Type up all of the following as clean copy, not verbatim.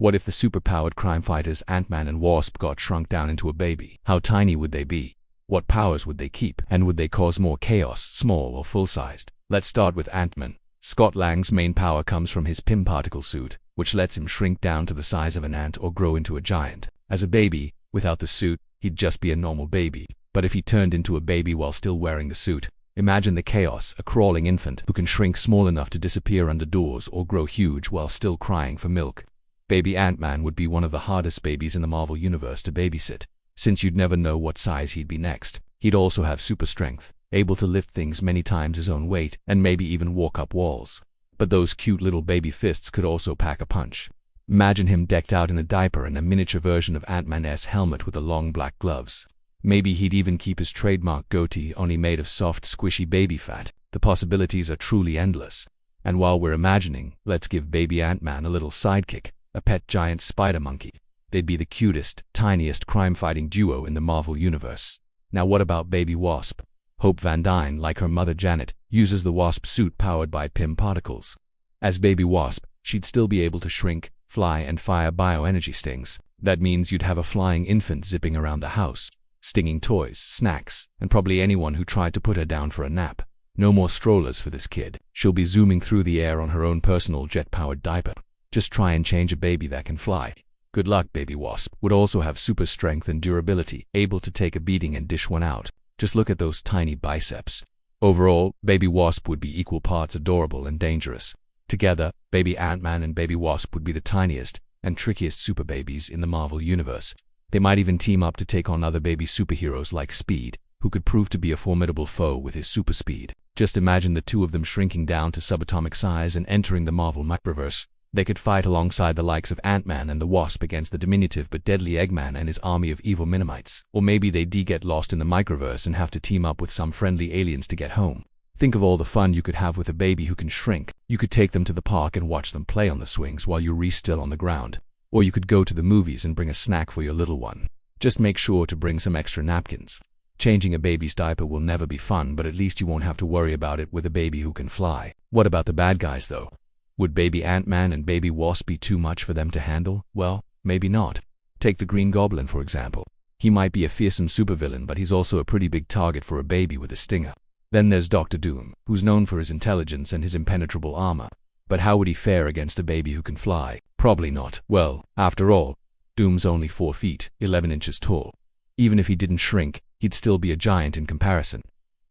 What if the superpowered crime fighters Ant-Man and Wasp got shrunk down into a baby? How tiny would they be? What powers would they keep? And would they cause more chaos, small or full-sized? Let's start with Ant-Man. Scott Lang's main power comes from his Pym particle suit, which lets him shrink down to the size of an ant or grow into a giant. As a baby, without the suit, he'd just be a normal baby. But if he turned into a baby while still wearing the suit, imagine the chaos, a crawling infant who can shrink small enough to disappear under doors or grow huge while still crying for milk. Baby Ant-Man would be one of the hardest babies in the Marvel Universe to babysit, since you'd never know what size he'd be next. He'd also have super strength, able to lift things many times his own weight, and maybe even walk up walls. But those cute little baby fists could also pack a punch. Imagine him decked out in a diaper and a miniature version of Ant-Man's helmet with the long black gloves. Maybe he'd even keep his trademark goatee, only made of soft, squishy baby fat. The possibilities are truly endless. And while we're imagining, let's give baby Ant-Man a little sidekick, a pet giant spider monkey. They'd be the cutest, tiniest crime-fighting duo in the Marvel Universe. Now what about Baby Wasp? Hope Van Dyne, like her mother Janet, uses the Wasp suit powered by Pym particles. As Baby Wasp, she'd still be able to shrink, fly, and fire bioenergy stings. That means you'd have a flying infant zipping around the house, stinging toys, snacks, and probably anyone who tried to put her down for a nap. No more strollers for this kid. She'll be zooming through the air on her own personal jet-powered diaper. Just try and change a baby that can fly. Good luck, Baby Wasp. Would also have super strength and durability, able to take a beating and dish one out. Just look at those tiny biceps. Overall, Baby Wasp would be equal parts adorable and dangerous. Together, Baby Ant-Man and Baby Wasp would be the tiniest and trickiest super babies in the Marvel Universe. They might even team up to take on other baby superheroes like Speed, who could prove to be a formidable foe with his super speed. Just imagine the two of them shrinking down to subatomic size and entering the Marvel microverse. They could fight alongside the likes of Ant-Man and the Wasp against the diminutive but deadly Eggman and his army of evil Minimites. Or maybe they'd get lost in the microverse and have to team up with some friendly aliens to get home. Think of all the fun you could have with a baby who can shrink. You could take them to the park and watch them play on the swings while you re-still on the ground. Or you could go to the movies and bring a snack for your little one. Just make sure to bring some extra napkins. Changing a baby's diaper will never be fun, but at least you won't have to worry about it with a baby who can fly. What about the bad guys though? Would Baby Ant-Man and Baby Wasp be too much for them to handle? Well, maybe not. Take the Green Goblin for example. He might be a fearsome supervillain, but he's also a pretty big target for a baby with a stinger. Then there's Dr. Doom, who's known for his intelligence and his impenetrable armor. But how would he fare against a baby who can fly? Probably not. Well, after all, Doom's only 4 feet, 11 inches tall. Even if he didn't shrink, he'd still be a giant in comparison.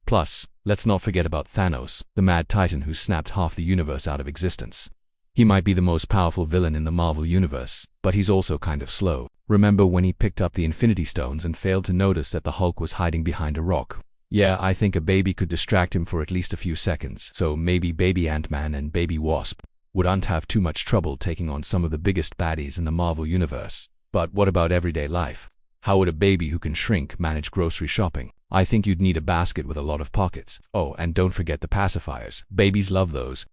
Plus, let's not forget about Thanos, the mad titan who snapped half the universe out of existence. He might be the most powerful villain in the Marvel Universe, but he's also kind of slow. Remember when he picked up the Infinity Stones and failed to notice that the Hulk was hiding behind a rock? Yeah, I think a baby could distract him for at least a few seconds, so maybe Baby Ant-Man and Baby Wasp wouldn't have too much trouble taking on some of the biggest baddies in the Marvel Universe. But what about everyday life? How would a baby who can shrink manage grocery shopping? I think you'd need a basket with a lot of pockets. Oh, and don't forget the pacifiers. Babies love those.